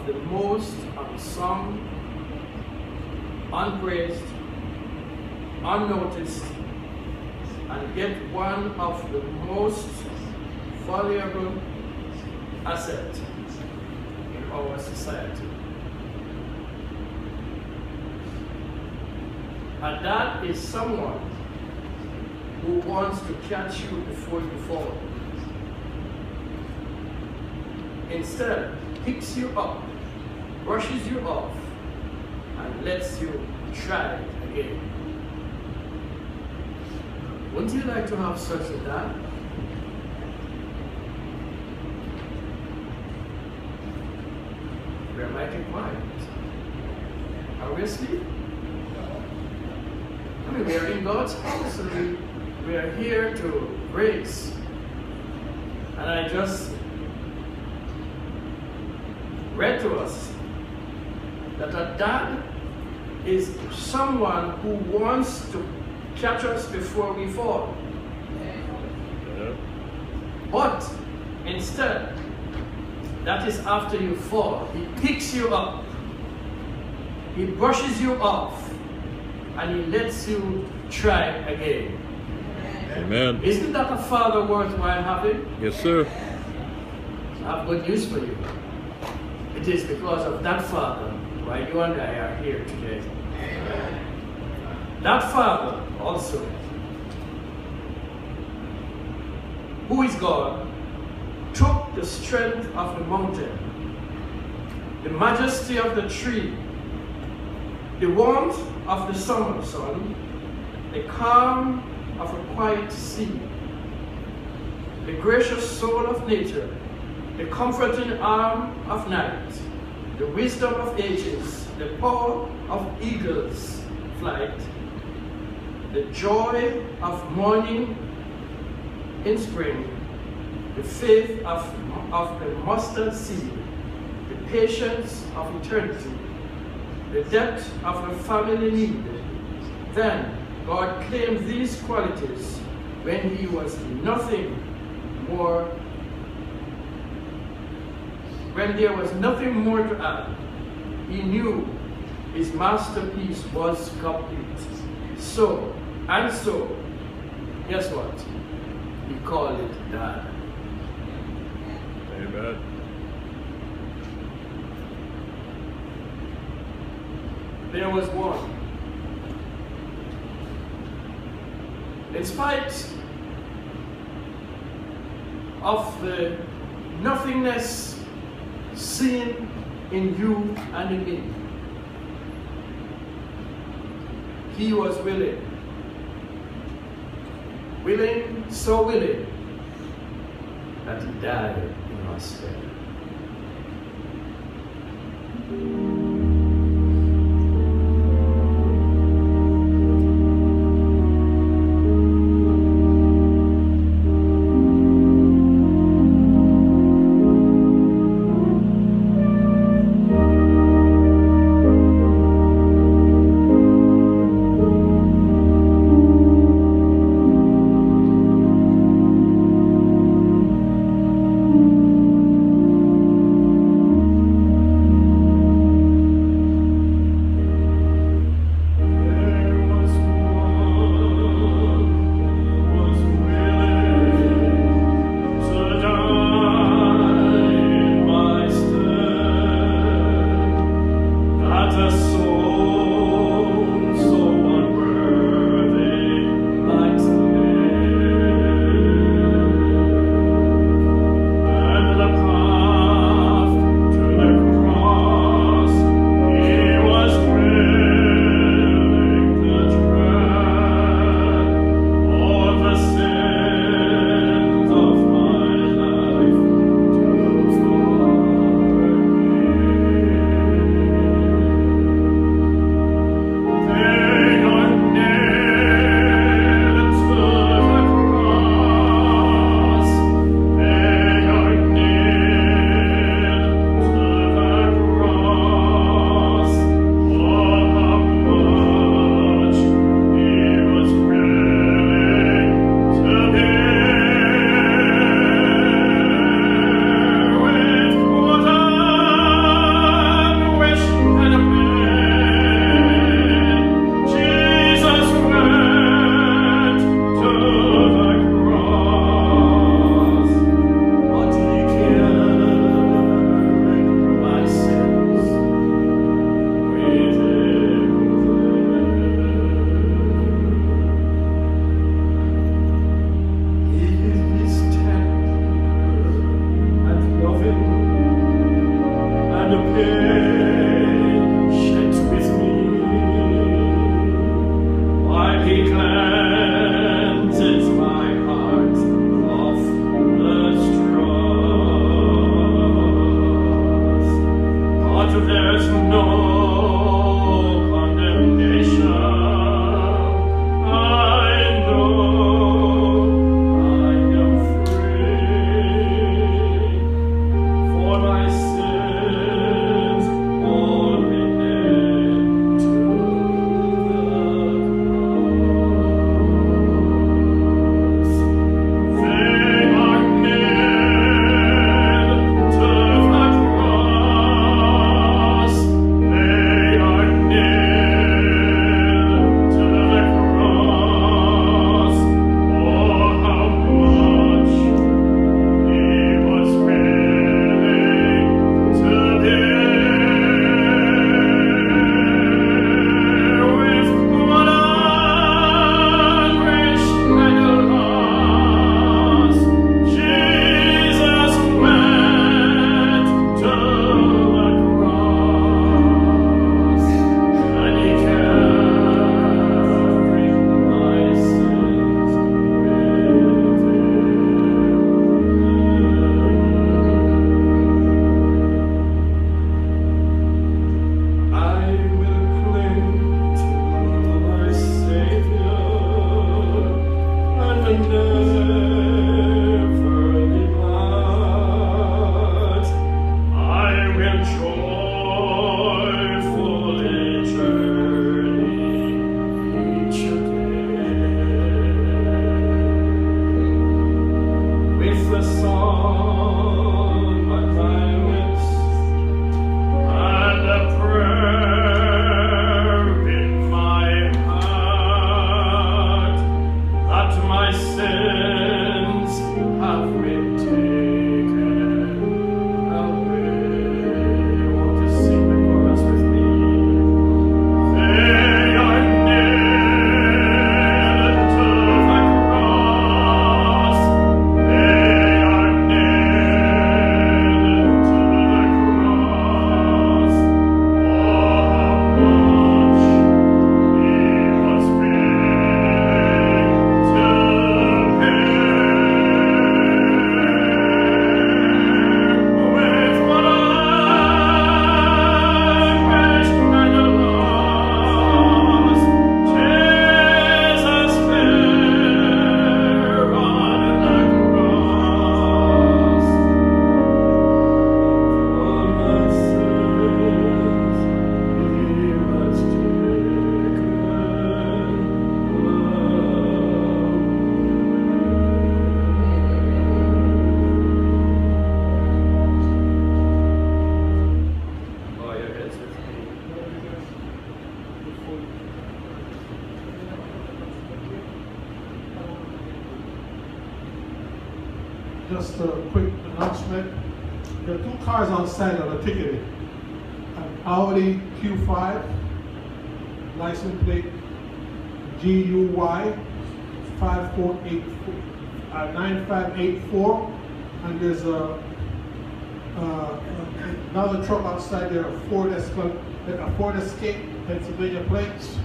the most unsung, unpraised, unnoticed, and yet one of the most valuable assets in our society. And that is someone who wants to catch you before you fall. Instead, picks you up, brushes you off, and lets you try it again. Wouldn't you like to have such a dad? We're mighty quiet. Are we asleep? I mean, we are in God's house and we are here to grace. And I just read to us that a dad is someone who wants to catch us before we fall. But instead, that is after you fall. He picks you up, he brushes you off, and he lets you try again. Amen. Isn't that a father worthwhile having? Yes, sir. I have good news for you. It is because of that father why you and I are here today. That father also, who is God, took the strength of the mountain, the majesty of the tree, the warmth of the summer sun, the calm of a quiet sea, the gracious soul of nature, the comforting arm of night, the wisdom of ages, the power of eagles' flight, the joy of morning in spring, the faith of the mustard seed, the patience of eternity, the depth of a family need. Then God claimed these qualities when he was nothing more, when there was nothing more to add. He knew his masterpiece was complete. So, guess what? He called it Dad. Amen. There was one. In spite of the nothingness seen in you and in me, he was willing. Willing, so willing, that he died in our stead. Just a quick announcement. There are two cars on site that are ticketed. An Audi Q5, license plate GUY 9584, and there's another truck outside there, a Ford Escape, Pennsylvania plates,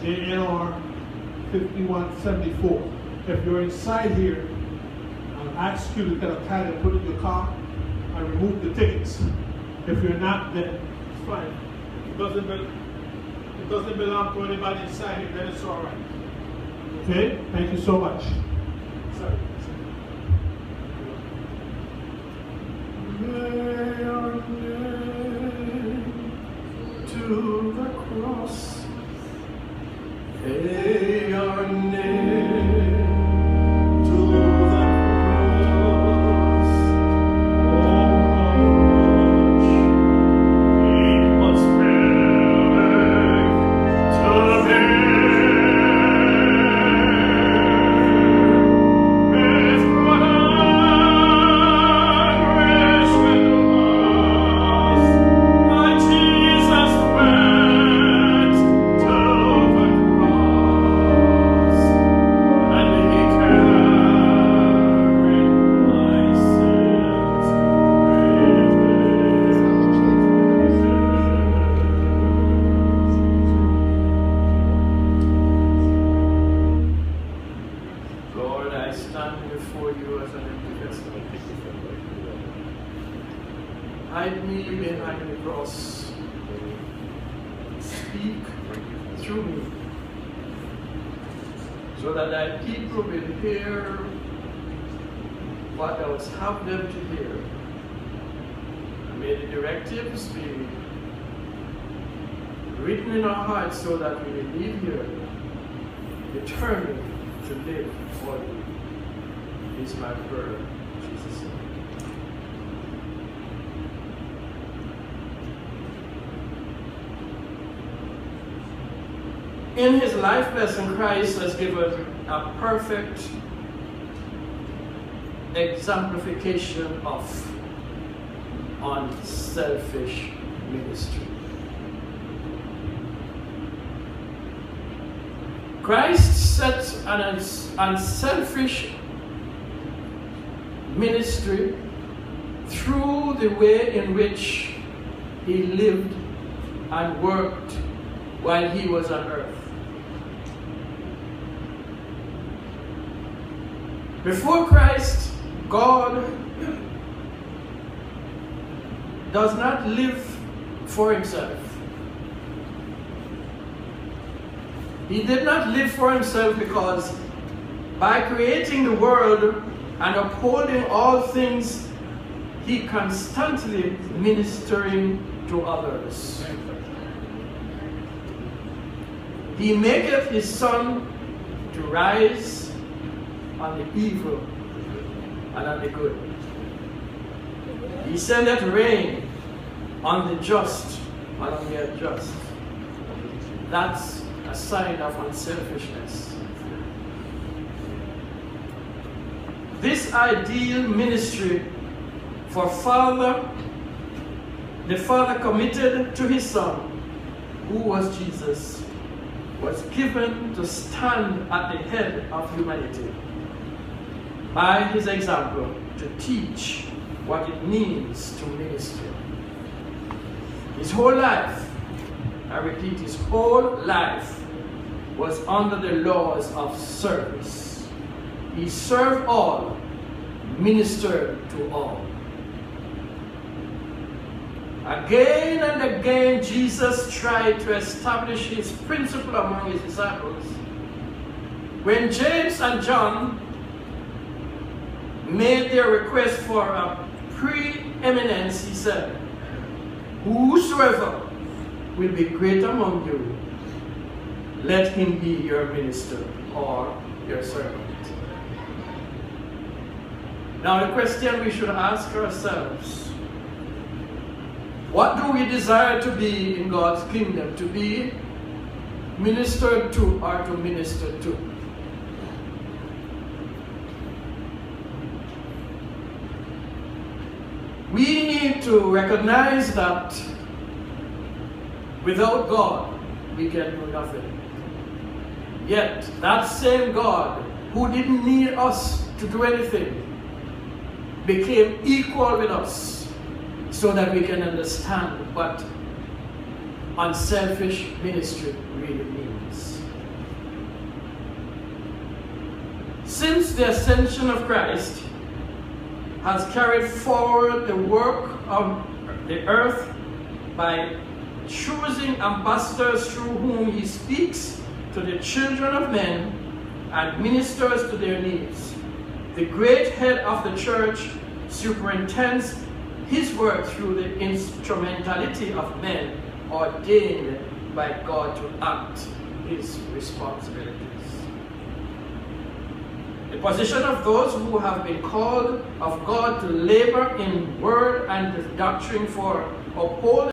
JNR 5174. If you're inside here, I'll ask you to get a tag and put it in your car and remove the tickets. If you're not, then it's fine. It doesn't belong to anybody inside here, then it's all right. Okay? Thank you so much. Sorry. Lay our name to the cross. Lay our name to the cross. Oh, he was willing to bear with what anguish and loss. behind the cross. Speak through me, so that thy people will hear what thou wouldst have them to hear. And may the directives be written in our hearts so that we will leave here determined to live for thee. Is my prayer, in Jesus' name. In his life lesson, Christ has given a perfect exemplification of unselfish ministry. Christ set an unselfish ministry through the way in which he lived and worked while he was on earth. Before Christ, God does not live for himself. He did not live for himself because by creating the world and upholding all things, he constantly ministering to others. He maketh his sun to rise on the evil and on the good. He sendeth rain on the just and on the unjust. That's a sign of unselfishness. This ideal ministry for the Father committed to his Son, who was Jesus, was given to stand at the head of humanity by his example to teach what it means to minister. His whole life, I repeat, his whole life was under the laws of service. He served all, ministered to all. Again and again, Jesus tried to establish his principle among his disciples. When James and John made their request for a preeminence, he said, "Whosoever will be great among you, let him be your minister or your servant." Now the question we should ask ourselves, what do we desire to be in God's kingdom? To be ministered to or to minister to? We need to recognize that without God, we can do nothing. Yet, that same God who didn't need us to do anything became equal with us so that we can understand what unselfish ministry really means. Since the ascension of Christ has carried forward the work of the earth by choosing ambassadors through whom he speaks to the children of men and ministers to their needs. The great head of the church superintends his work through the instrumentality of men ordained by God to act his responsibilities. The position of those who have been called of God to labor in word and doctrine for upholding